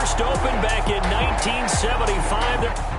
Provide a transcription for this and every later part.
first opened back in 1975.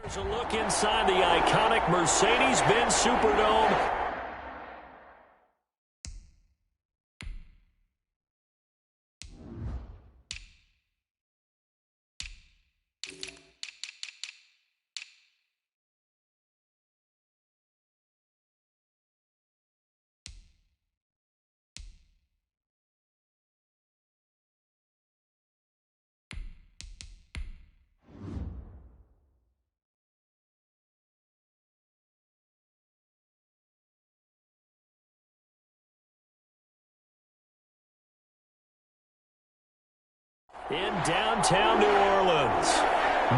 There's a look inside the iconic Mercedes-Benz Superdome. In downtown New Orleans.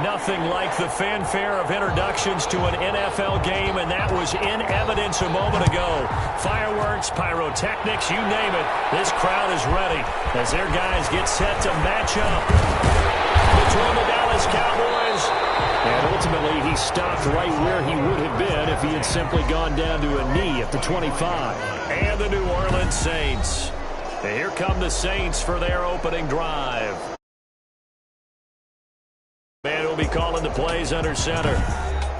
Nothing like the fanfare of introductions to an NFL game, and that was in evidence a moment ago. Fireworks, pyrotechnics, you name it. This crowd is ready as their guys get set to match up between the Dallas Cowboys. And ultimately, he stopped right where he would have been if he had simply gone down to a knee at the 25. And the New Orleans Saints. Here come the Saints for their opening drive. Man will be calling the plays under center.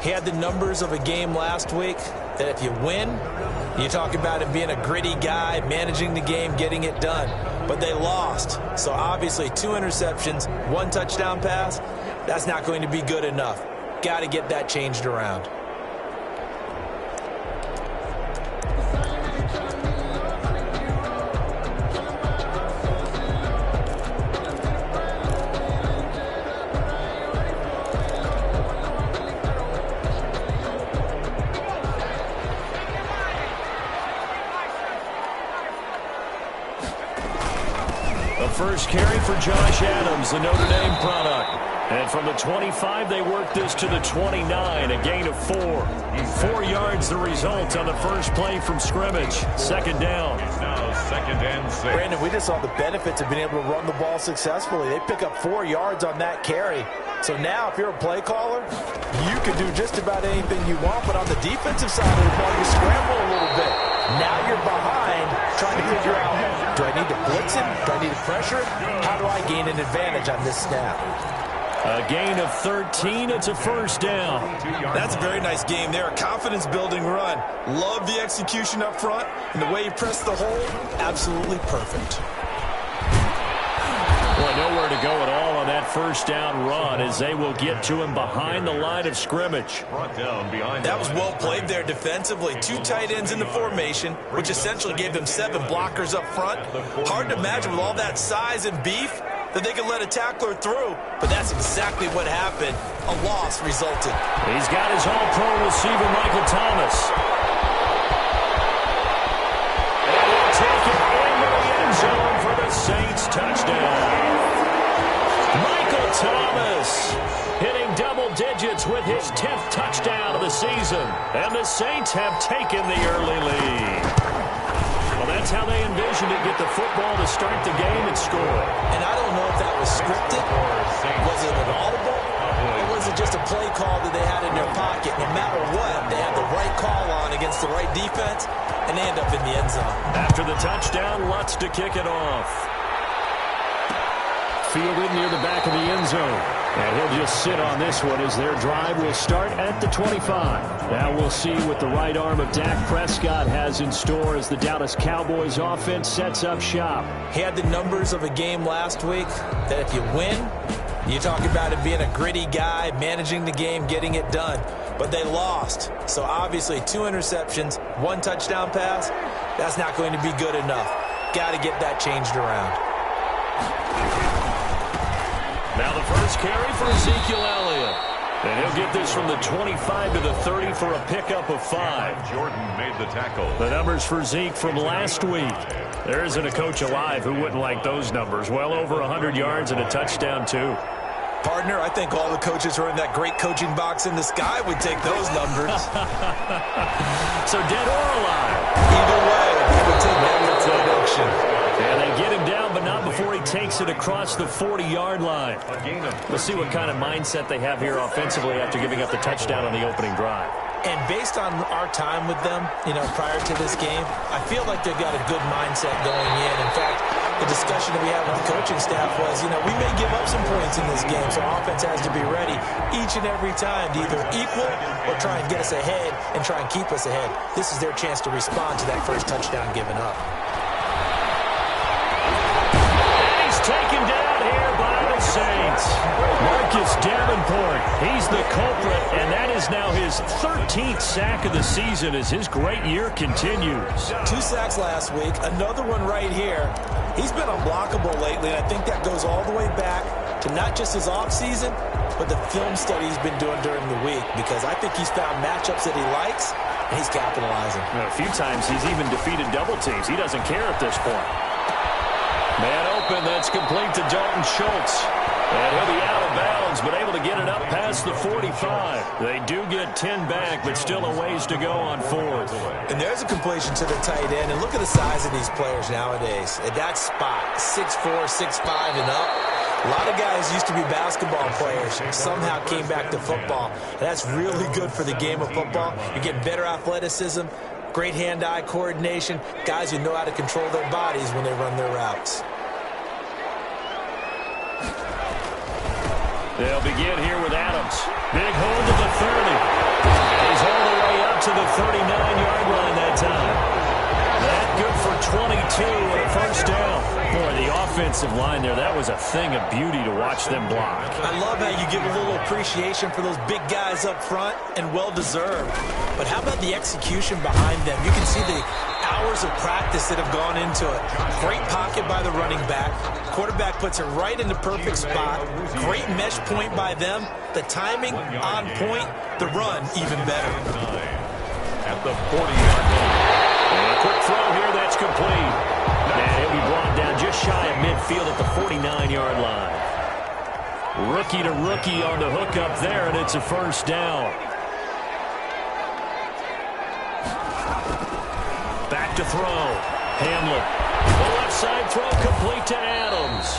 He had the numbers of a game last week that if you win, you talk about him being a gritty guy, managing the game, getting it done. But they lost. So obviously 2 interceptions, 1 touchdown pass, that's not going to be good enough. Got to get that changed around. First carry for Josh Adams, the Notre Dame product. And from the 25, they work this to the 29, a gain of 4. 4 yards the result on the first play from scrimmage. Second down. Now second and 6. Brandon, we just saw the benefits of being able to run the ball successfully. They pick up 4 yards on that carry. So now if you're a play caller, you can do just about anything you want. But on the defensive side of the ball, you scramble a little bit. Now you're behind trying to figure out, do I need to blitz him? Do I need to pressure him? How do I gain an advantage on this snap? A gain of 13. It's a first down. That's a very nice game there. A confidence-building run. Love the execution up front. And the way he pressed the hole, absolutely perfect. Boy, nowhere to go at all on that first down run as they will get to him behind the line of scrimmage. That was well played there defensively. 2 tight ends in the formation, which essentially gave them 7 blockers up front. Hard to imagine with all that size and beef that they could let a tackler through, but that's exactly what happened. A loss resulted. He's got his all-pro receiver, Michael Thomas. And he'll take it into the end zone for the Saints touchdown. Michael Thomas hitting double digits with his 10th touchdown of the season. And the Saints have taken the early lead. Well, that's how they envisioned it, get the football to start the game and score. And I don't know if that was scripted. Was it an audible? Or was it just a play call that they had in their pocket? No matter what, they had the right call on against the right defense, and they end up in the end zone. After the touchdown, Lutz to kick it off. Fielded near the back of the end zone. And he'll just sit on this one as their drive will start at the 25. Now we'll see what the right arm of Dak Prescott has in store as the Dallas Cowboys offense sets up shop. He had the numbers of a game last week that if you win, you talk about him being a gritty guy, managing the game, getting it done. But they lost. So obviously 2 interceptions, 1 touchdown pass, that's not going to be good enough. Got to get that changed around. Now the first carry for Ezekiel Elliott. And he'll get this from the 25 to the 30 for a pickup of 5. Jordan made the tackle. The numbers for Zeke from last week. There isn't a coach alive who wouldn't like those numbers. Well over 100 yards and a touchdown, too. Partner, I think all the coaches who are in that great coaching box in the sky would take those numbers. So dead or alive? Either way, they would take that production. And they get him down, but not before he takes it across the 40-yard line. We'll see what kind of mindset they have here offensively after giving up the touchdown on the opening drive. And based on our time with them, prior to this game, I feel like they've got a good mindset going in. In fact, the discussion that we had with the coaching staff was, you know, we may give up some points in this game, so our offense has to be ready each and every time to either equal or try and get us ahead and try and keep us ahead. This is their chance to respond to that first touchdown given up. And he's taken down here by the Saints. Marcus Davenport, he's the culprit, and that is now his 13th sack of the season as his great year continues. 2 sacks last week, another one right here. He's been unblockable lately, and I think that goes all the way back to not just his offseason, but the film study he's been doing during the week, because I think he's found matchups that he likes, and he's capitalizing. A few times he's even defeated double teams. He doesn't care at this point. Man open, that's complete to Dalton Schultz. And he'll be out of bounds, but able to get it up past the 45. They do get 10 back, but still a ways to go on 4th. And there's a completion to the tight end. And look at the size of these players nowadays. At that spot, 6'4", 6'5", and up. A lot of guys used to be basketball players, somehow came back to football. And that's really good for the game of football. You're getting better athleticism, great hand-eye coordination, guys who know how to control their bodies when they run their routes. They'll begin here with Adams. Big hold to the 30. He's all the way up to the 39-yard line that time. That good for 22 and a first down. Boy, the offensive line there, that was a thing of beauty to watch them block. I love how you give a little appreciation for those big guys up front, and well-deserved. But how about the execution behind them? You can see the hours of practice that have gone into it. Great pocket by the running back. Quarterback puts it right in the perfect spot. Great mesh point by them. The timing on point. The run even better. At the 40-yard line. And a quick throw here, that's complete. And he'll be brought down just shy of midfield at the 49-yard line. Rookie to rookie on the hook up there, and it's a first down. Back to throw. Hamlin. The left side throw complete to Adams.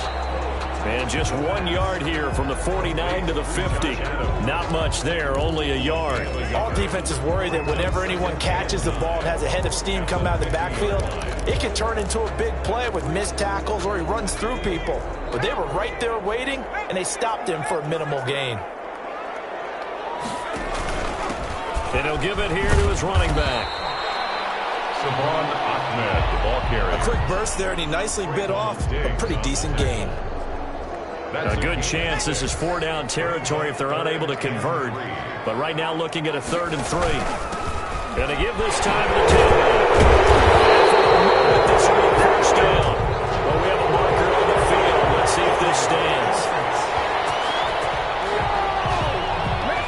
And just 1 yard here from the 49 to the 50. Not much there, only a yard. All defenses worry that whenever anyone catches the ball and has a head of steam come out of the backfield, it can turn into a big play with missed tackles or he runs through people. But they were right there waiting, and they stopped him for a minimal gain. And he'll give it here to his running back. Savon Ahmed, the ball carrier. A quick burst there, and he nicely bit off a pretty decent gain. A good chance this is 4-down territory if they're unable to convert. But right now looking at a 3rd and 3. And to give this time to the tailback. For the moment, this will be a first down. Well, we have a marker on the field. Let's see if this stands. That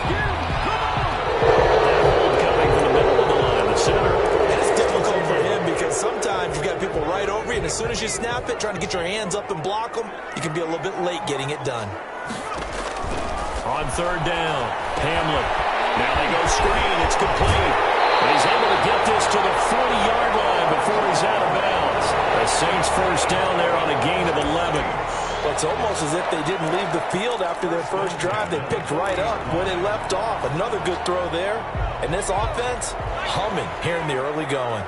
hold coming from the middle of the line, the center. And it's difficult for him because sometimes you got people right over you, and as soon as you snap it, trying to get your hands up and block them, you can be a little bit late getting it done. On 3rd down, Hamlin. Now they go screen. It's complete. And he's able to get this to the 40-yard line before he's out of bounds. The Saints first down there on a gain of 11. Well, it's almost as if they didn't leave the field after their first drive. They picked right up where they left off. Another good throw there. And this offense, humming here in the early going.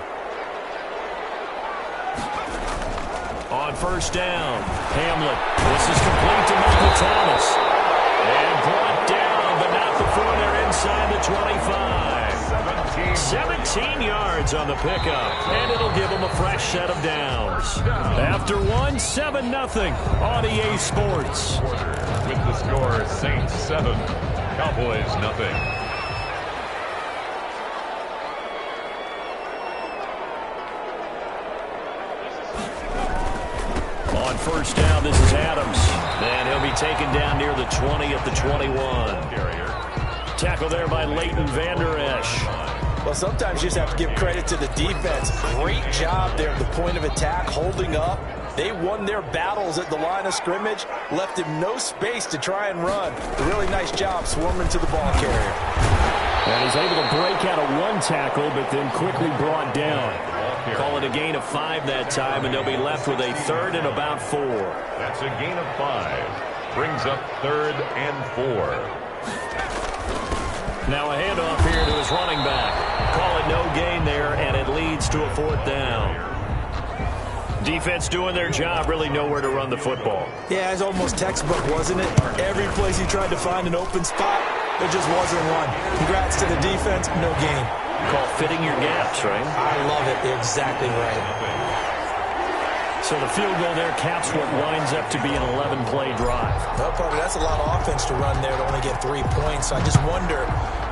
On 1st down, Hamlin. This is complete to Michael Thomas. And brought down, but not before they're inside the 25. 17 yards on the pickup, and it'll give them a fresh set of downs. After one, 7-0 on EA Sports. With the score, Saints 7, Cowboys 0. On 1st down, this is Adams. And he'll be taken down near the 20 at the 21. Tackle there by Leighton Vander Esch. Well, sometimes you just have to give credit to the defense. Great job there at the point of attack, holding up. They won their battles at the line of scrimmage, left him no space to try and run. A really nice job swarming to the ball carrier. And he's able to break out of one tackle, but then quickly brought down. Call it a gain of 5 that time, and they'll be left with a 3rd and about 4. That's a gain of 5. Brings up 3rd and 4. Now a handoff here to his running back. Call it no gain there, and it leads to a 4th down. Defense doing their job, really nowhere to run the football. Yeah, it's almost textbook, wasn't it? Every place he tried to find an open spot, there just wasn't one. Congrats to the defense, no gain. Call fitting your gaps, right? I love it. You're exactly right. So the field goal there caps what winds up to be an 11-play drive. Well, Parker, that's a lot of offense to run there to only get 3 points. So I just wonder,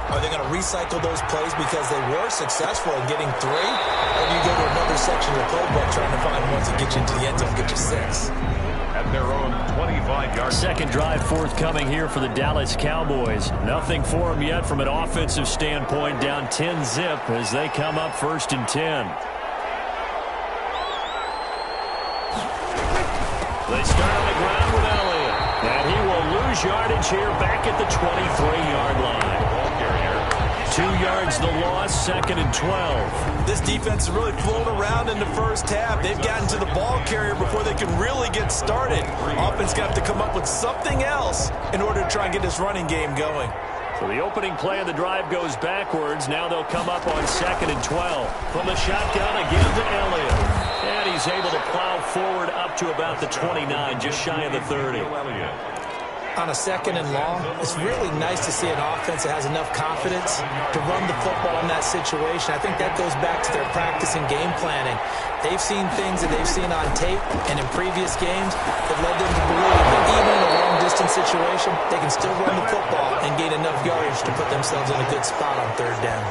are they going to recycle those plays because they were successful in getting 3? Or do you go to another section of the playbook trying to find ones that get you into the end zone and get you 6? At their own 25-yard. Second drive forthcoming here for the Dallas Cowboys. Nothing for them yet from an offensive standpoint, down 10-zip as they come up 1st and 10. They start on the ground with Elliott. And he will lose yardage here back at the 23-yard line. 2 yards the loss, 2nd and 12. This defense has really flown around in the first half. They've gotten to the ball carrier before they can really get started. Offense got to come up with something else in order to try and get this running game going. So the opening play of the drive goes backwards. Now they'll come up on 2nd and 12. From the shotgun again to Elliott. And he's able to plow forward up to about the 29, just shy of the 30. On a 2nd and long, it's really nice to see an offense that has enough confidence to run the football in that situation. I think that goes back to their practice and game planning. They've seen things that they've seen on tape and in previous games that led them to believe that even in a long-distance situation, they can still run the football and gain enough yardage to put themselves in a good spot on 3rd down.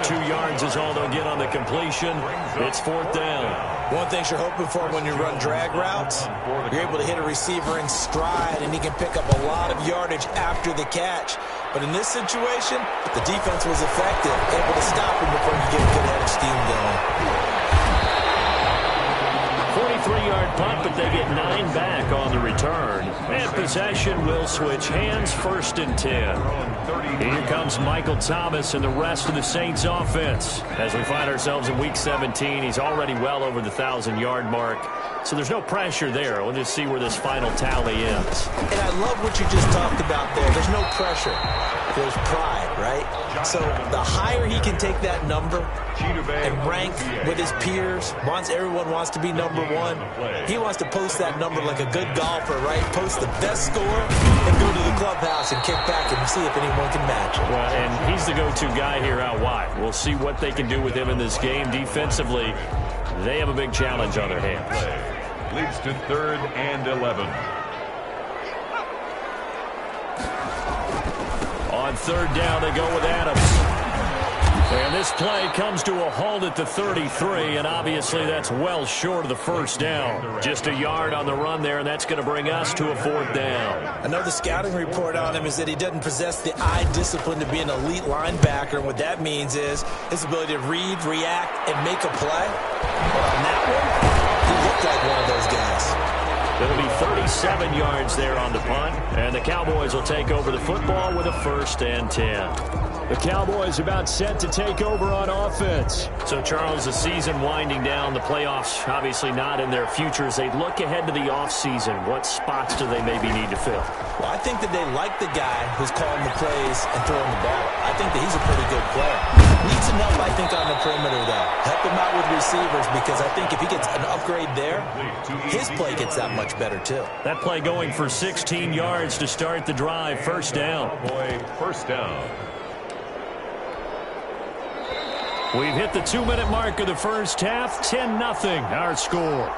2 yards is all they'll get on the completion. It's 4th down. One thing you're hoping for when you run drag routes, you're able to hit a receiver in stride, and he can pick up a lot of yardage after the catch. But in this situation, the defense was effective, able to stop him before you get a good head of steam going. 43-yard punt, but they get 9 back on the return. And possession will switch hands, 1st and 10. Here comes Michael Thomas and the rest of the Saints offense. As we find ourselves in Week 17, he's already well over the 1,000-yard mark. So there's no pressure there. We'll just see where this final tally ends. And I love what you just talked about there. There's no pressure. There's pride, right? So the higher he can take that number and rank with his peers, everyone wants to be number 1. He wants to post that number like a good golfer, right? Post the best score and go to the clubhouse and kick back and see if anyone can match it. Well, and he's the go-to guy here out wide. We'll see what they can do with him in this game. Defensively, they have a big challenge on their hands. Leads to 3rd and 11. On 3rd down, they go with Adams. And this play comes to a halt at the 33, and obviously that's well short of the 1st down. Just a yard on the run there, and that's going to bring us to a 4th down. I know the scouting report on him is that he doesn't possess the eye discipline to be an elite linebacker, and what that means is his ability to read, react, and make a play. But on that one, he looked like one of those guys. It'll be 37 yards there on the punt, and the Cowboys will take over the football with a 1st and 10. The Cowboys about set to take over on offense. So, Charles, the season winding down, the playoffs obviously not in their future. As they look ahead to the offseason, what spots do they maybe need to fill? Well, I think that they like the guy who's calling the plays and throwing the ball. I think that he's a pretty good player. Needs some help, I think, on the perimeter, though. Help him out with receivers, because I think if he gets an upgrade there, his play gets that much better, too. That play going for 16 yards to start the drive. 1st down. 1st down. We've hit the 2-minute mark of the first half. 10-0 our score.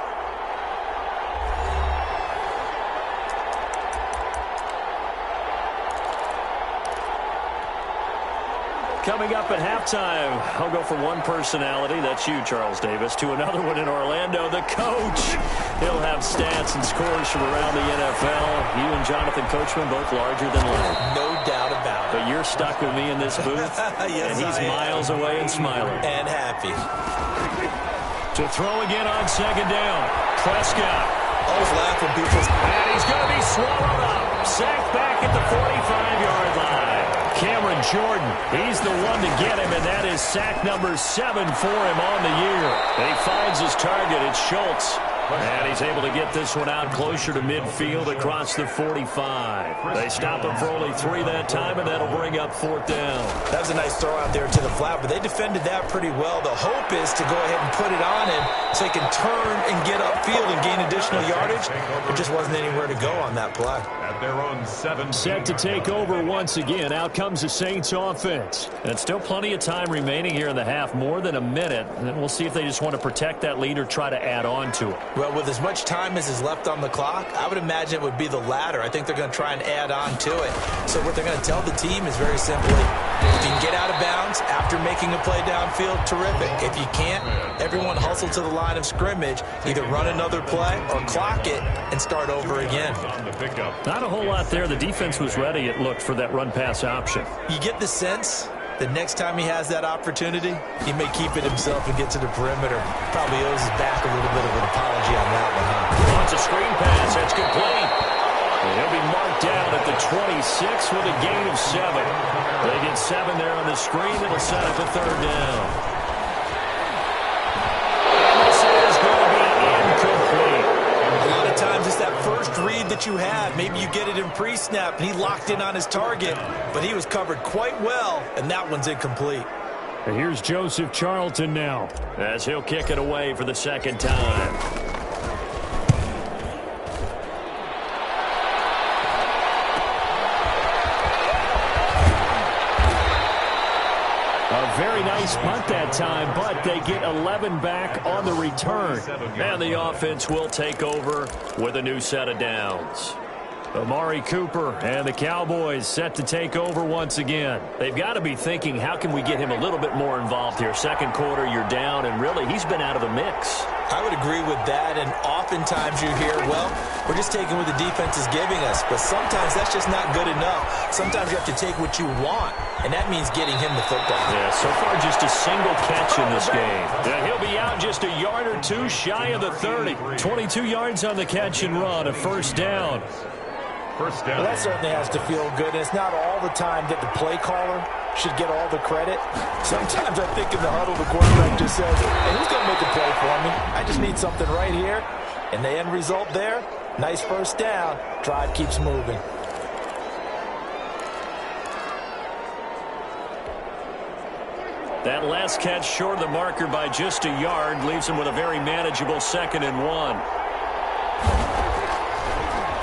Coming up at halftime, I'll go from one personality, that's you, Charles Davis, to another one in Orlando, the coach. He'll have stats and scores from around the NFL. You and Jonathan Coachman, both larger than life. No doubt about it. But you're stuck with me in this booth, yes, and he's miles away and smiling. And happy. To throw again on 2nd down. Prescott. Always laugh when people... And he's going to be swallowed up. Sacked back at the 45-yard line. Cameron Jordan, he's the one to get him, and that is sack number 7 for him on the year. And he finds his target. It's Schultz. And he's able to get this one out closer to midfield across the 45. They stop him for only 3 that time, and that'll bring up 4th down. That was a nice throw out there to the flat, but they defended that pretty well. The hope is to go ahead and put it on him so he can turn and get upfield and gain additional yardage. There just wasn't anywhere to go on that play. At their own 7. Set to take over once again. Out comes the Saints offense. And still plenty of time remaining here in the half, more than a minute. And we'll see if they just want to protect that lead or try to add on to it. Well, with as much time as is left on the clock, I would imagine it would be the latter. I think they're going to try and add on to it. So what they're going to tell the team is very simply, if you can get out of bounds after making a play downfield, terrific. If you can't, everyone hustle to the line of scrimmage, either run another play or clock it and start over again. Not a whole lot there. The defense was ready, it looked, for that run-pass option. You get the sense that next time he has that opportunity, he may keep it himself and get to the perimeter. Probably owes his back a little bit of an apology on that one, huh? Wants a screen pass. That's complete. And he'll be marked down at the 26 with a gain of 7. They get 7 there on the screen. It'll set up a 3rd down. And this is going to be incomplete. A lot of times it's that first read that you have. Maybe you get it in pre-snap, and he locked in on his target, but he was covered quite well, and that one's incomplete. And here's Joseph Charlton now, as he'll kick it away for the 2nd time. A very nice punt that time, but they get 11 back on the return. And the offense will take over with a new set of downs. Amari Cooper and the Cowboys set to take over once again. They've got to be thinking, how can we get him a little bit more involved here? 2nd quarter, you're down, and really, he's been out of the mix. I would agree with that, and oftentimes you hear, well, we're just taking what the defense is giving us, but sometimes that's just not good enough. Sometimes you have to take what you want, and that means getting him the football. Yeah, so far just a single catch in this game. And he'll be out just a yard or 2 shy of the 30. 22 yards on the catch and run, a 1st down. Well, that certainly has to feel good, and it's not all the time that the play caller should get all the credit. Sometimes I think in the huddle, the quarterback just says, hey, who's going to make a play for me? I just need something right here. And the end result there, nice 1st down. Drive keeps moving. That last catch short of the marker by just a yard leaves him with a very manageable 2nd and 1.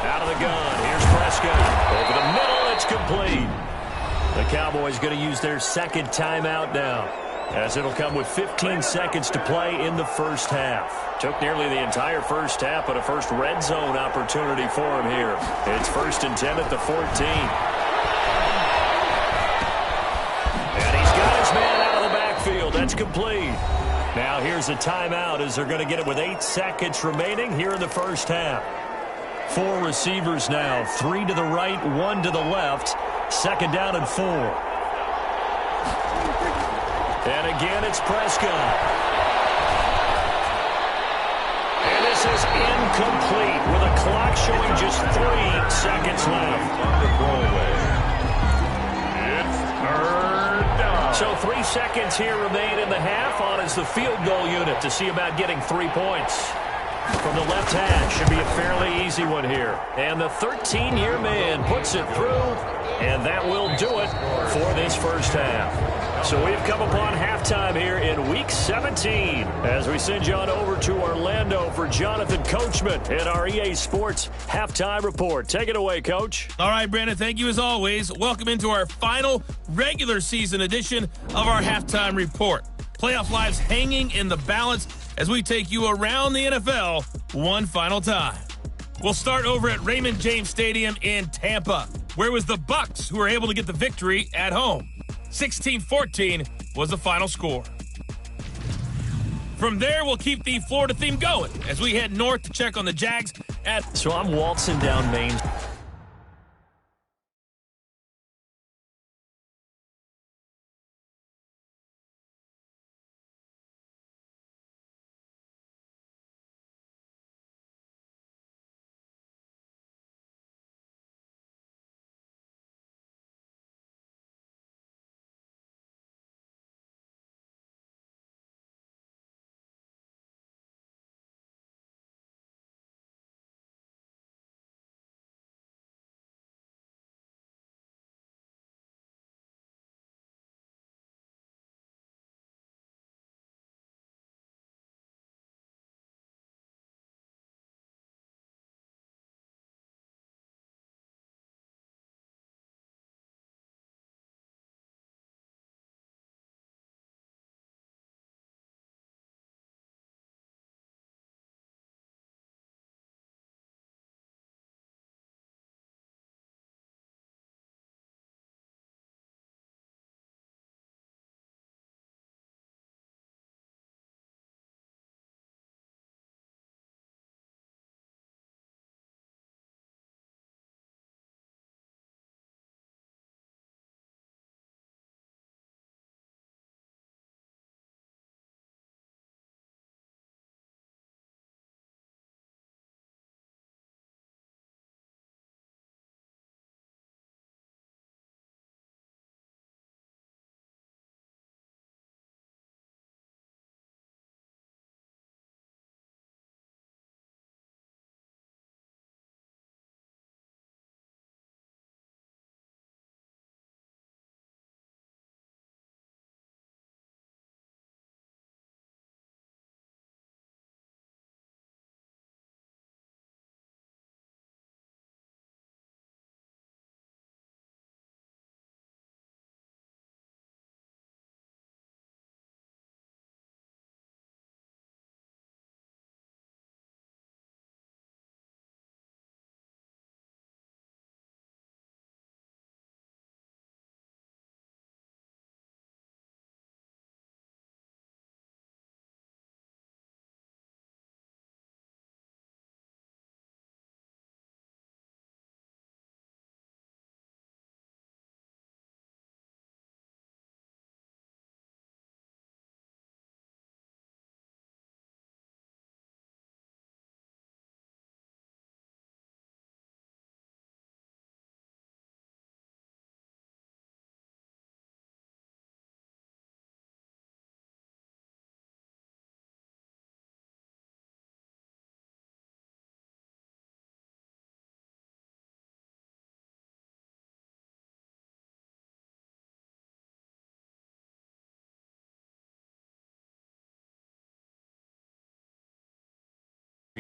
Out of the gun. Here's Prescott. Over the middle, it's complete. The Cowboys going to use their 2nd timeout now, as it'll come with 15 seconds to play in the 1st half. Took nearly the entire 1st half, but a first red zone opportunity for him here. It's 1st and 10 at the 14. And he's got his man out of the backfield. That's complete. Now here's a timeout, as they're going to get it with 8 seconds remaining here in the 1st half. 4 receivers now, 3 to the right, 1 to the left. 2nd down and 4. And again, it's Prescott. And this is incomplete with a clock showing just 3 seconds left. It's 3rd down. So 3 seconds here remain in the half. On is the field goal unit to see about getting 3 points. From the left hash, should be a fairly easy one here. And the 13-year man puts it through, and that will do it for this 1st half. So we've come upon halftime here in Week 17 as we send you on over to Orlando for Jonathan Coachman in our EA Sports Halftime Report. Take it away, Coach. All right, Brandon, thank you as always. Welcome into our final regular season edition of our Halftime Report. Playoff lives hanging in the balance as we take you around the NFL one final time. We'll start over at Raymond James Stadium in Tampa, where it was the Bucs who were able to get the victory at home. 16-14 was the final score. From there, we'll keep the Florida theme going as we head north to check on the Jags at... So I'm waltzing down Main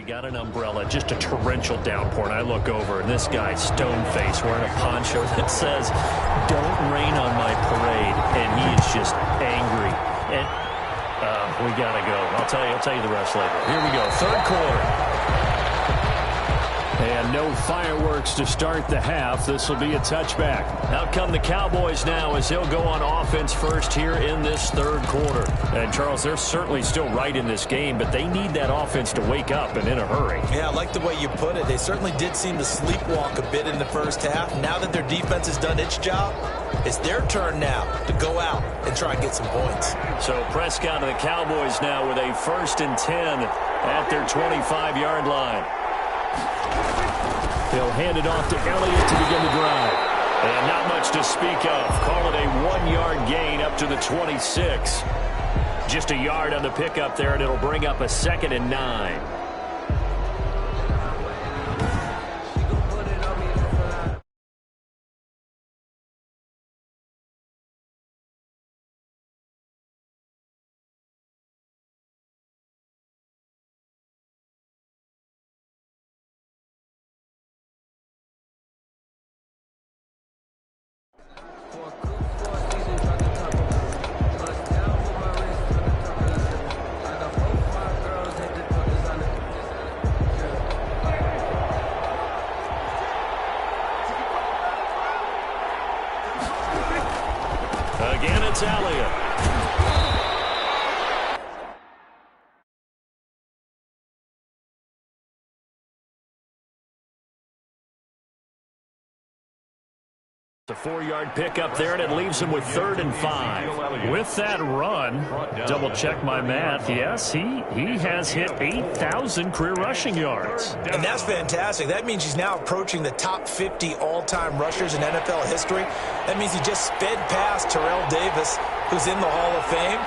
got an umbrella, just a torrential downpour, and I look over, and this guy's stone-faced wearing a poncho that says, "Don't rain on my parade," and he is just angry. And we got to go. I'll tell you the rest later. Here we go, third quarter. And no fireworks to start the half. This will be a touchback. Out come the Cowboys now as they'll go on offense first here in this third quarter. And, Charles, they're certainly still right in this game, but they need that offense to wake up and in a hurry. Yeah, I like the way you put it. They certainly did seem to sleepwalk a bit in the first half. Now that their defense has done its job, it's their turn now to go out and try and get some points. So Prescott and the Cowboys now with a 1st and 10 at their 25-yard line. He'll hand it off to Elliott to begin the drive. And not much to speak of. Call it a 1-yard gain up to the 26. Just a yard on the pickup there, and it'll bring up a 2nd and 9. Again, it's Elliott. The 4-yard pickup there, and it leaves him with 3rd and 5. With that run, double-check my math, yes, he has hit 8,000 career rushing yards. And that's fantastic. That means he's now approaching the top 50 all-time rushers in NFL history. That means he just sped past Terrell Davis, who's in the Hall of Fame.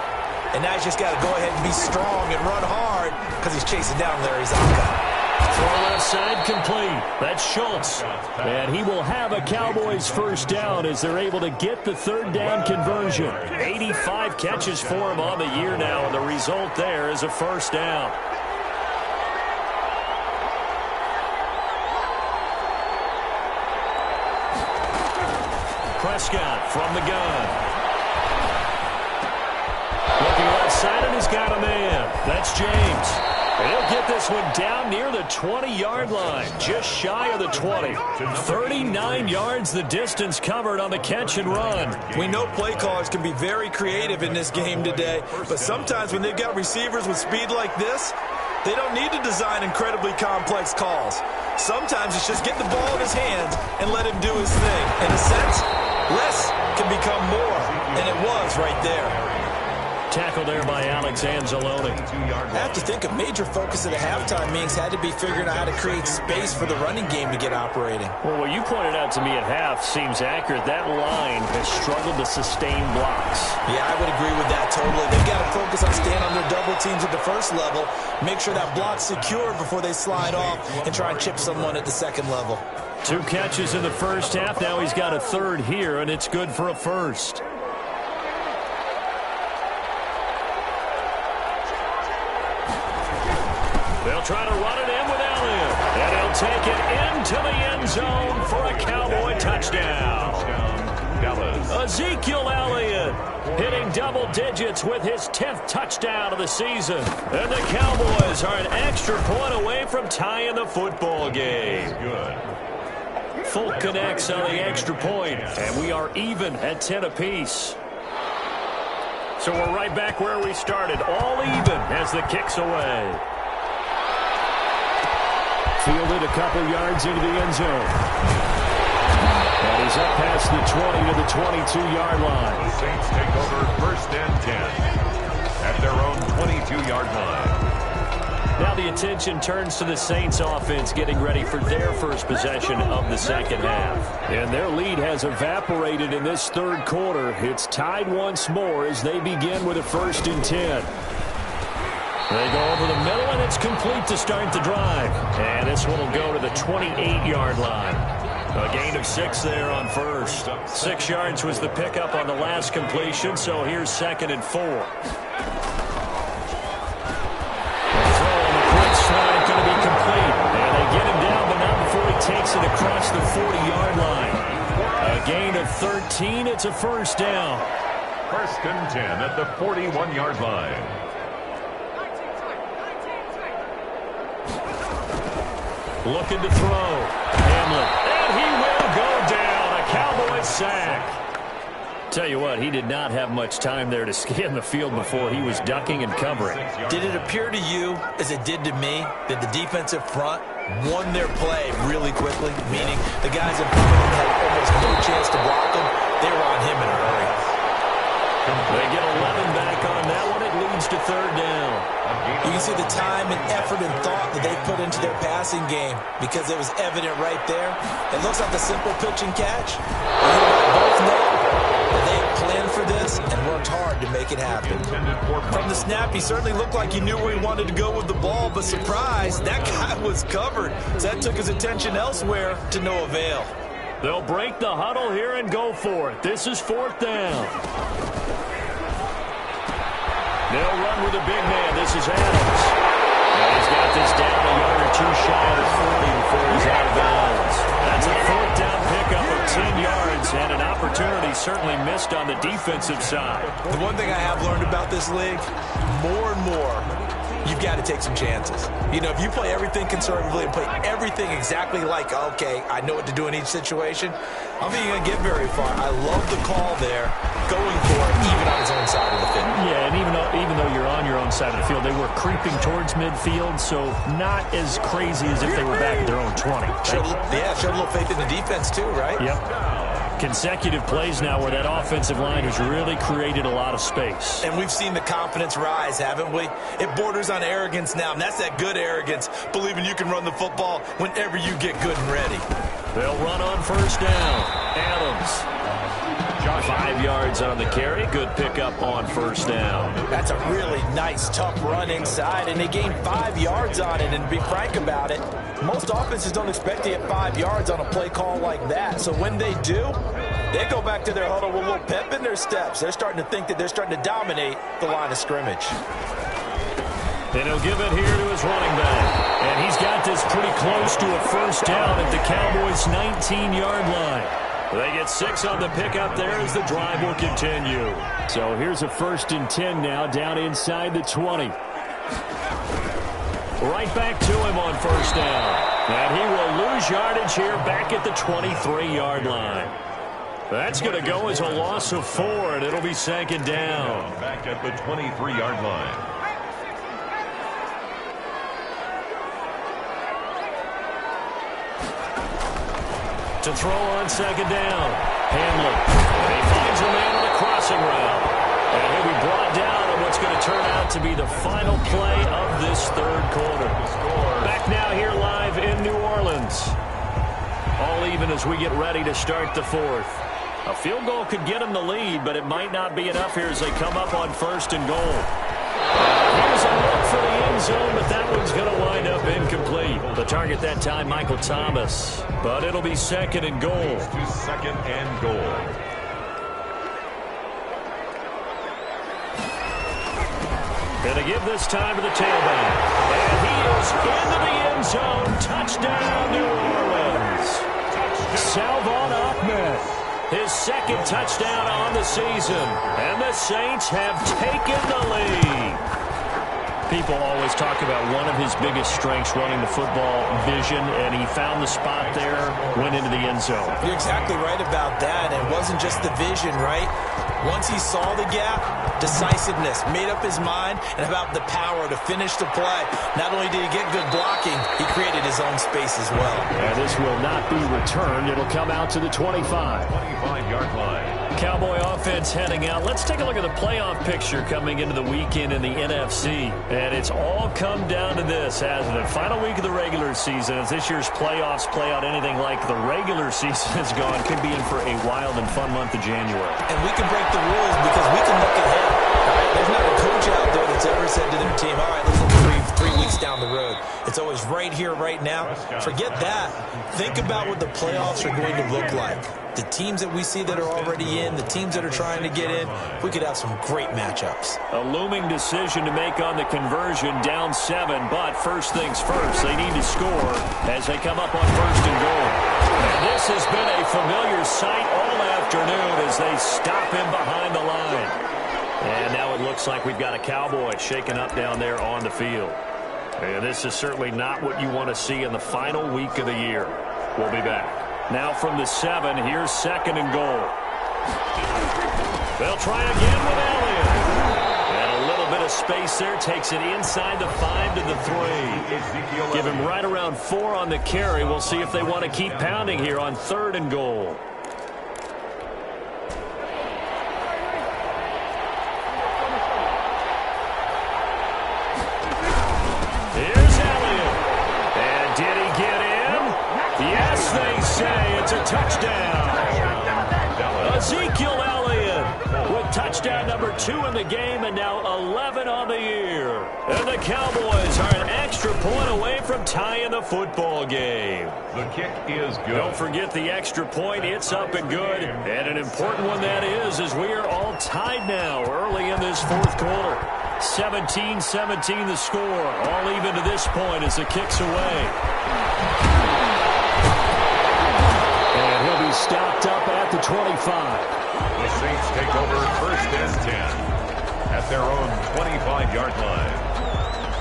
And now he's just got to go ahead and be strong and run hard because he's chasing down Larry Zonka. Throw left side complete. That's Schultz. And he will have a Cowboys 1st down as they're able to get the 3rd down conversion. 85 catches for him on the year now, and the result there is a 1st down. Prescott from the gun. Looking left side, and he's got a man. That's James. And he'll get this one down near the 20-yard line, just shy of the 20. 39 yards the distance covered on the catch and run. We know play callers can be very creative in this game today, but sometimes when they've got receivers with speed like this, they don't need to design incredibly complex calls. Sometimes it's just get the ball in his hands and let him do his thing. In a sense, less can become more, and it was right there. Tackle there by Alex Anzalone. I have to think a major focus of the halftime meetings had to be figuring out how to create space for the running game to get operating. Well, what you pointed out to me at half seems accurate. That line has struggled to sustain blocks. Yeah, I would agree with that totally. They've got to focus on staying on their double teams at the first level, make sure that block's secure before they slide off and try and chip someone at the second level. 2 catches in the first half. Now he's got a 3rd here, and it's good for a 1st. They'll try to run it in with Elliott. And he'll take it into the end zone for a Cowboy touchdown. Ezekiel Elliott hitting double digits with his 10th touchdown of the season. And the Cowboys are an extra point away from tying the football game. Fulk connects on the extra point, and we are even at 10 apiece. So we're right back where we started, all even as the kick's away. Fielded a couple yards into the end zone. And he's up past the 20 to the 22-yard line. The Saints take over 1st and 10 at their own 22-yard line. Now the attention turns to the Saints offense getting ready for their first possession of the second half. And their lead has evaporated in this third quarter. It's tied once more as they begin with a 1st and 10. They go over the middle, and it's complete to start the drive. And this one will go to the 28-yard line. A gain of 6 there on 1st. 6 yards was the pickup on the last completion, so here's 2nd and 4. The throw on the quick strike going to be gain of 13. It's a first down. 1st and 10 at the 41-yard line. Looking to throw. Hamlin. And he will go down. A Cowboy sack. Tell you what, he did not have much time there to scan the field before he was ducking and covering. Did it appear to you, as it did to me, that the defensive front won their play really quickly? Meaning the guys in front of him had almost no chance to block him. They were on him in a hurry. They get 11 back on that one. It leads to 3rd down. You can see the time and effort and thought that they put into their passing game because it was evident right there. It looks like a simple pitch and catch. But you both know that they had planned for this and worked hard to make it happen. From the snap, he certainly looked like he knew where he wanted to go with the ball, but surprise, that guy was covered. So that took his attention elsewhere to no avail. They'll break the huddle here and go for it. This is 4th down. They'll run with a big man. This is Adams. And he's got this down a yard or two shy of the 40 before he's out of bounds. That's a 4th down pickup of 10 yards and an opportunity certainly missed on the defensive side. The one thing I have learned about this league, more and more, you've got to take some chances. You know, if you play everything conservatively and play everything exactly like, okay, I know what to do in each situation, I don't think you're going to get very far. I love the call there, going for it, even on his own side of the field. Yeah, and even though you're on your own side of the field, they were creeping towards midfield, so not as crazy as if they were back at their own 20. Showed a little faith in the defense too, right? Yep. Consecutive plays now where that offensive line has really created a lot of space. And we've seen the confidence rise, haven't we? It borders on arrogance now, and that's that good arrogance, believing you can run the football whenever you get good and ready. They'll run on 1st down. Adams. 5 yards on the carry. Good pickup on 1st down. That's a really nice, tough run inside, and they gained 5 yards on it. And to be frank about it, most offenses don't expect to get 5 yards on a play call like that. So when they do, they go back to their huddle with a little pep in their steps. They're starting to think that they're starting to dominate the line of scrimmage. And he'll give it here to his running back. And he's got this pretty close to a 1st down at the Cowboys' 19-yard line. They get 6 on the pickup there as the drive will continue. So here's a 1st and 10 now down inside the 20. Right back to him on 1st down. And he will lose yardage here back at the 23-yard line. That's going to go as a loss of 4, and it'll be 2nd down. Back at the 23-yard line. To throw on 2nd down. Hamlin. And he finds a man on a crossing route. And he'll be brought down on what's going to turn out to be the final play of this 3rd quarter. Back now here live in New Orleans. All even as we get ready to start the 4th. A field goal could get them the lead, but it might not be enough here as they come up on 1st and goal. Here's a look for the end zone, but that one's going to wind up incomplete. The target that time, Michael Thomas. But it'll be 2nd and goal. To 2nd and goal. And to give this time to the tailback. And he is into the end zone. Touchdown, New Orleans. Salvon Ahmed. His 2nd touchdown on the season. And the Saints have taken the lead. People always talk about one of his biggest strengths running the football, vision, and he found the spot there, went into the end zone. You're exactly right about that. It wasn't just the vision, right? Once he saw the gap, decisiveness, made up his mind, and about the power to finish the play. Not only did he get good blocking, he created his own space as well. And this will not be returned. It'll come out to the 25. 25-yard line. Cowboy offense heading out. Let's take a look at the playoff picture coming into the weekend in the NFC. And it's all come down to this, hasn't it? Final week of the regular season. As this year's playoffs play out anything like the regular season has gone, could be in for a wild and fun month of January. And we can break the rules because we can look ahead. Right? There's not a coach out there that's ever said to their team, all right, let's look at three weeks down the road. It's always right here, right now. Forget that. Think about what the playoffs are going to look like. The teams that we see that are already in, the teams that are trying to get in, we could have some great matchups. A looming decision to make on the conversion, down 7, but first things first, they need to score as they come up on 1st and goal. And this has been a familiar sight all afternoon as they stop him behind the line. And now it looks like we've got a Cowboy shaking up down there on the field. And this is certainly not what you want to see in the final week of the year. We'll be back. Now from the 7, here's 2nd and goal. They'll try again with Elliott. And a little bit of space there takes it inside the 5 to the 3. Give him right around 4 on the carry. We'll see if they want to keep pounding here on 3rd and goal. Here's Elliott. And did he get in? Yes, they say it's a touchdown. Ezekiel Elliott with touchdown number 2 in the game and now 11 on the year. And the Cowboys are an extra point away from tying the football game. The kick is good. Don't forget the extra point. It's up and good. And an important one that is, as we are all tied now early in this 4th quarter. 17-17 the score. All even to this point as the kick's away. And he'll be stopped up at the 25. The Saints take over 1st and 10 at their own 25-yard line.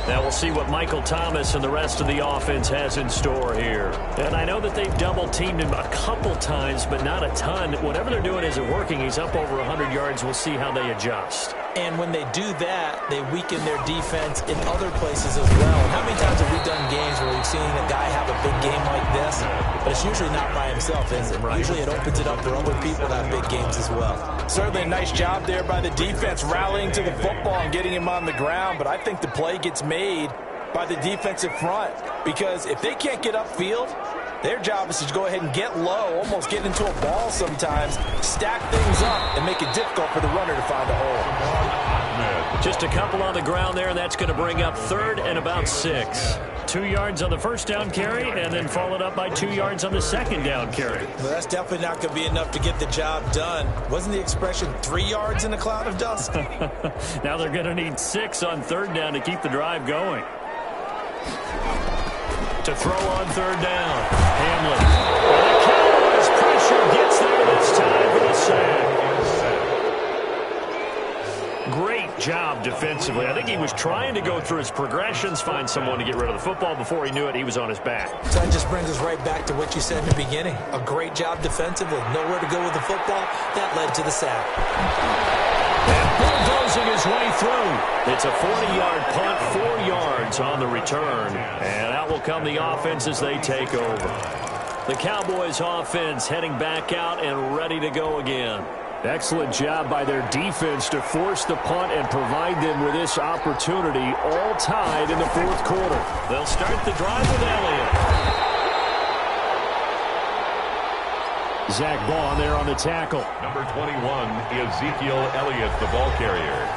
Now we'll see what Michael Thomas and the rest of the offense has in store here. And I know that they've double-teamed him a couple times, but not a ton. Whatever they're doing isn't working. He's up over 100 yards. We'll see how they adjust. And when they do that, they weaken their defense in other places as well. And how many times have we done games where we've seen a guy have a big game like this, but it's usually not by himself, is it? Right. Usually it opens it up for other people to have big games as well. Certainly a nice job there by the defense rallying to the football and getting him on the ground, but I think the play gets made by the defensive front because if they can't get upfield, their job is to go ahead and get low, almost get into a ball sometimes, stack things up, and make it difficult for the runner to find a hole. Just a couple on the ground there, and that's going to bring up 3rd and about 6. 2 yards on the 1st down carry, and then followed up by 2 yards on the 2nd down carry. Well, that's definitely not going to be enough to get the job done. Wasn't the expression 3 yards in a cloud of dust? Now they're going to need 6 on 3rd down to keep the drive going. To throw on 3rd down. Hamlin. And the Cowboys pressure gets there this time for the sack. Great job defensively. I think he was trying to go through his progressions, find someone to get rid of the football. Before he knew it, he was on his back. So that just brings us right back to what you said in the beginning. A great job defensively. Nowhere to go with the football. That led to the sack. And bulldozing his way through. It's a 40-yard punt, 4 yards on the return. And out will come the offense as they take over. The Cowboys offense heading back out and ready to go again. Excellent job by their defense to force the punt and provide them with this opportunity, all tied in the 4th quarter. They'll start the drive with Elliott. Zach Baugh there on the tackle. Number 21, Ezekiel Elliott, the ball carrier.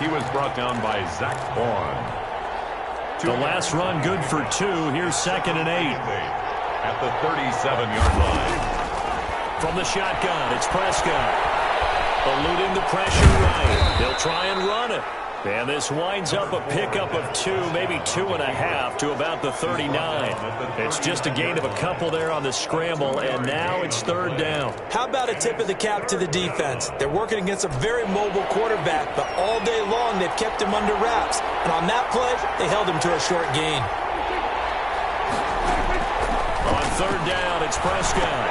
He was brought down by Zach Baugh. The last run good for 2. Here's 2nd and 8. At the 37-yard line. From the shotgun, it's Prescott. Eluding the pressure right. They'll try and run it. And this winds up a pickup of 2, maybe 2.5 to about the 39. It's just a gain of a couple there on the scramble, and now it's 3rd down. How about a tip of the cap to the defense? They're working against a very mobile quarterback, but all day long they've kept him under wraps. And on that play, they held him to a short gain. On 3rd down, it's Prescott.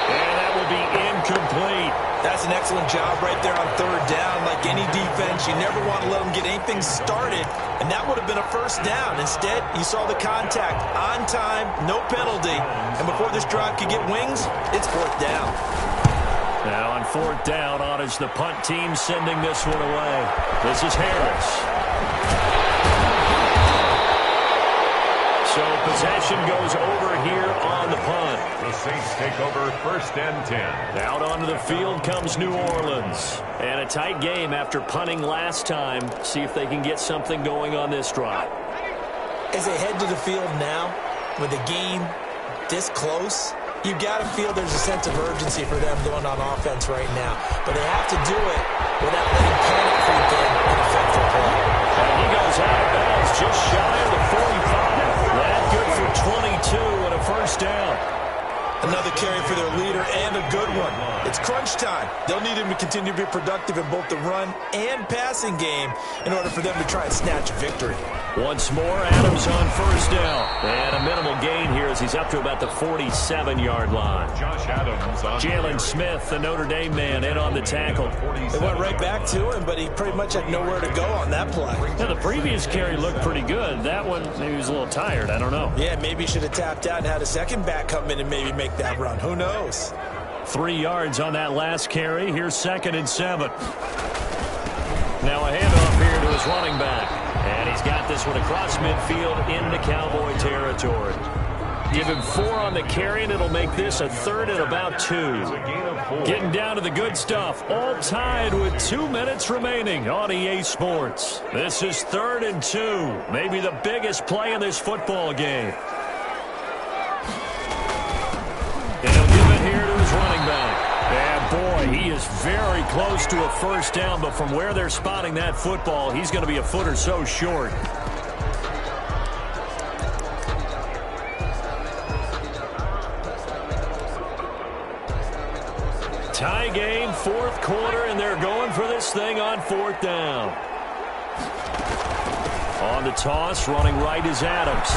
And that will be incomplete. That's an excellent job right there on 3rd down. Like any defense, you never want to let them get anything started, and that would have been a 1st down. Instead, you saw the contact on time, no penalty, and before this drive could get wings, it's 4th down. Now on 4th down, on is the punt team sending this one away. This is Harris. So possession goes over here on the punt. The Saints take over 1st and 10. Out onto the field comes New Orleans. And a tight game after punting last time. See if they can get something going on this drive. As they head to the field now, with the game this close, you've got to feel there's a sense of urgency for them going on offense right now. But they have to do it without letting panic creep in and affect their play. And he goes out of bounds just shy of the 45. That good for 22 and a 1st down. Another carry for their leader and a good one. It's crunch time. They'll need him to continue to be productive in both the run and passing game in order for them to try and snatch a victory. Once more, Adams on first down. And a minimal gain here as he's up to about the 47-yard line. Josh Adams on Jalen Smith, the Notre Dame man, in on the tackle. They went right back to him, but he pretty much had nowhere to go on that play. Now, the previous carry looked pretty good. That one, maybe he was a little tired. I don't know. Yeah, maybe he should have tapped out and had a second back come in and maybe make that run. Who knows? 3 yards on that last carry. Here's 2nd and 7. Now a handoff here to his running back. And he's got this one across midfield into Cowboy territory. Give him 4 on the carry, and it'll make this a 3rd and about 2. Getting down to the good stuff. All tied with 2 minutes remaining on EA Sports. This is 3rd and 2. Maybe the biggest play in this football game. And he'll give it here to his running back. And boy, he is very close to a first down, but from where they're spotting that football, he's going to be a foot or so short. Tie game, 4th quarter, and they're going for this thing on 4th down. On the toss, running right is Adams.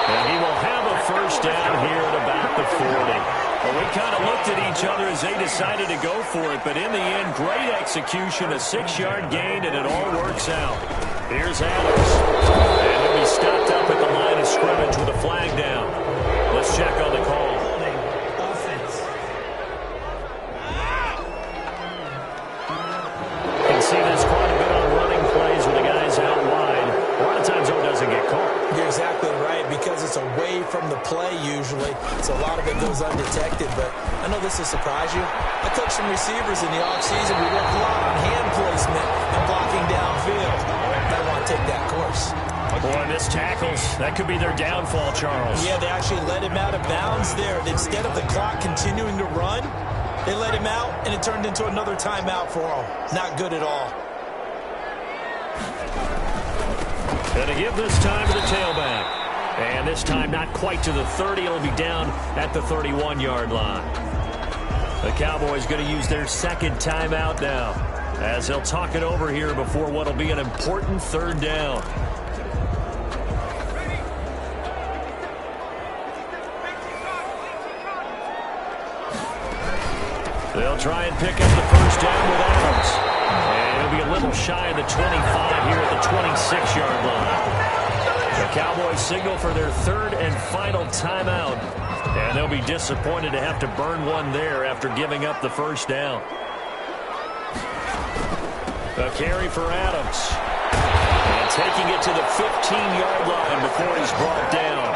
And he will have a first down here at about the 40. Well, we kind of looked at each other as they decided to go for it, but in the end, great execution, a 6-yard gain, and it all works out. Here's Adams. And he'll be stopped up at the line of scrimmage with a flag down. Let's check on the call. You can see this quite a bit on running plays with the guys out wide. A lot of times it doesn't get caught. You're exactly right, because it's away from the play usually, so a lot of it goes undetected. But I know this will surprise you. I coached some receivers in the offseason. We worked a lot on hand placement and blocking downfield. I want to take that course. Boy, missed tackles. That could be their downfall, Charles. Yeah, they actually let him out of bounds there. Instead of the clock continuing to run, they let him out, and it turned into another timeout for him. Not good at all. And to give this time to the tailback. And this time not quite to the 30. It'll be down at the 31-yard line. The Cowboys going to use their 2nd timeout now, as they'll talk it over here before what will be an important 3rd down. They'll try and pick up the first down with Adams. And he'll be a little shy of the 25 here at the 26-yard line. The Cowboys signal for their 3rd and final timeout. And they'll be disappointed to have to burn one there after giving up the first down. A carry for Adams. And taking it to the 15-yard line before he's brought down.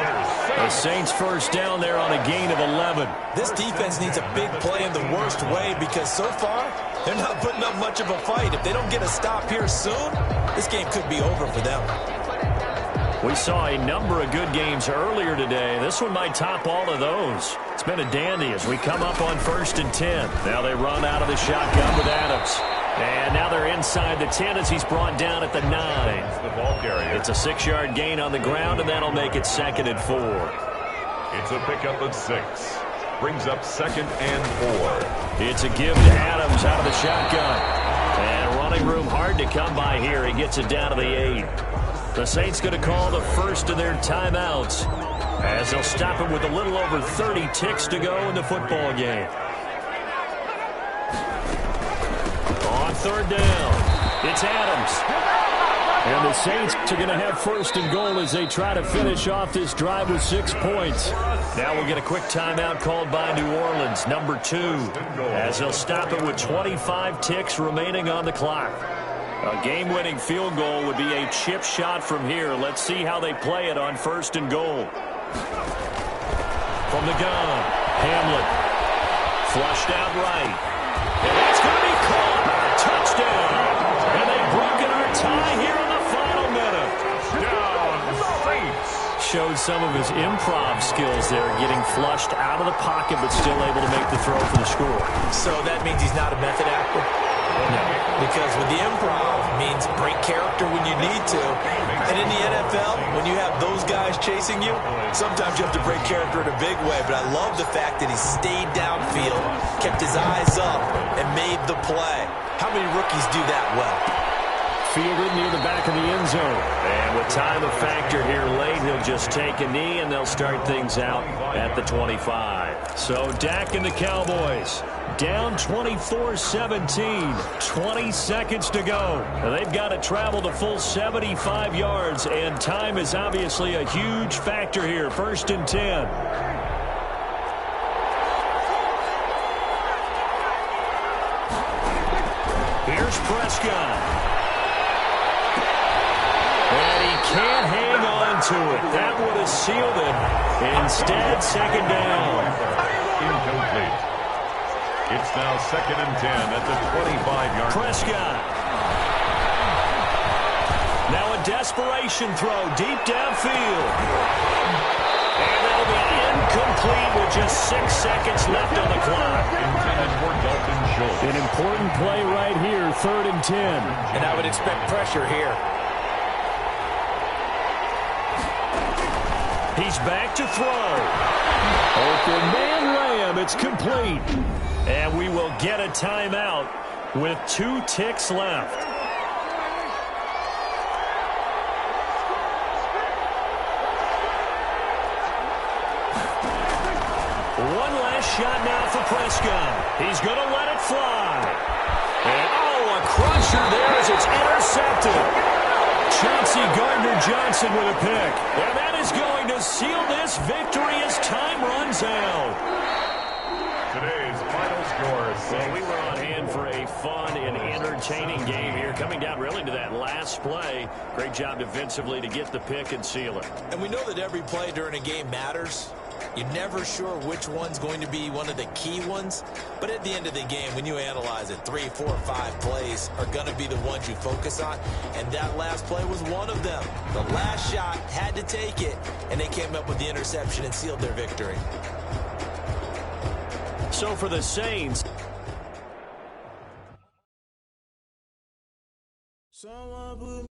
The Saints first down there on a gain of 11. This defense needs a big play in the worst way, because so far, they're not putting up much of a fight. If they don't get a stop here soon, this game could be over for them. We saw a number of good games earlier today. This one might top all of those. It's been a dandy as we come up on 1st and 10. Now they run out of the shotgun with Adams. And now they're inside the 10 as he's brought down at the 9. the ball carrier. It's a 6-yard gain on the ground, and that'll make it 2nd and 4. It's a pickup of 6. Brings up 2nd and 4. It's a give to Adams out of the shotgun. And running room hard to come by here. He gets it down to the 8. The Saints going to call the first of their timeouts, as they'll stop it with a little over 30 ticks to go in the football game. On 3rd down, it's Adams. And the Saints are going to have 1st and goal as they try to finish off this drive with 6 points. Now we'll get a quick timeout called by New Orleans, number 2, as they'll stop it with 25 ticks remaining on the clock. A game-winning field goal would be a chip shot from here. Let's see how they play it on 1st and goal. From the gun, Hamlet. Flushed out right. And that's going to be caught. Touchdown. And they've broken our tie here in the final minute. Down, Saints. Showed some of his improv skills there, getting flushed out of the pocket but still able to make the throw for the score. So that means he's not a method actor? Because with the improv means break character when you need to. And in the NFL, when you have those guys chasing you, sometimes you have to break character in a big way. But I love the fact that he stayed downfield, kept his eyes up, and made the play. How many rookies do that well? Fielded near the back of the end zone. And with time a factor here late, he'll just take a knee, and they'll start things out at the 25. So Dak and the Cowboys down 24-17. 20 seconds to go. Now they've got to travel the full 75 yards, and time is obviously a huge factor here. 1st and 10. Here's Prescott. And he can't hang on to it. That would have sealed it. Instead, 2nd down. Incomplete. It's now 2nd and 10 at the 25-yard line. Prescott. Now a desperation throw deep downfield. And that'll be incomplete with just 6 seconds left on the clock. Intended for Dalton Schultz. An important play right here, 3rd and 10. And I would expect pressure here. He's back to throw. Open man ram. It's complete. And we will get a timeout with 2 ticks left. One last shot now for Prescott. He's going to let it fly. And, a crusher there as it's intercepted. Chauncey Gardner-Johnson with a pick. And that is going to seal this victory as time runs out. Today's final score. Well, we were on hand for a fun and entertaining game here. Coming down really to that last play. Great job defensively to get the pick and seal it. And we know that every play during a game matters. You're never sure which one's going to be one of the key ones. But at the end of the game, when you analyze it, 3, 4, 5 plays are going to be the ones you focus on. And that last play was one of them. The last shot had to take it, and they came up with the interception and sealed their victory. So for the Saints. Someone put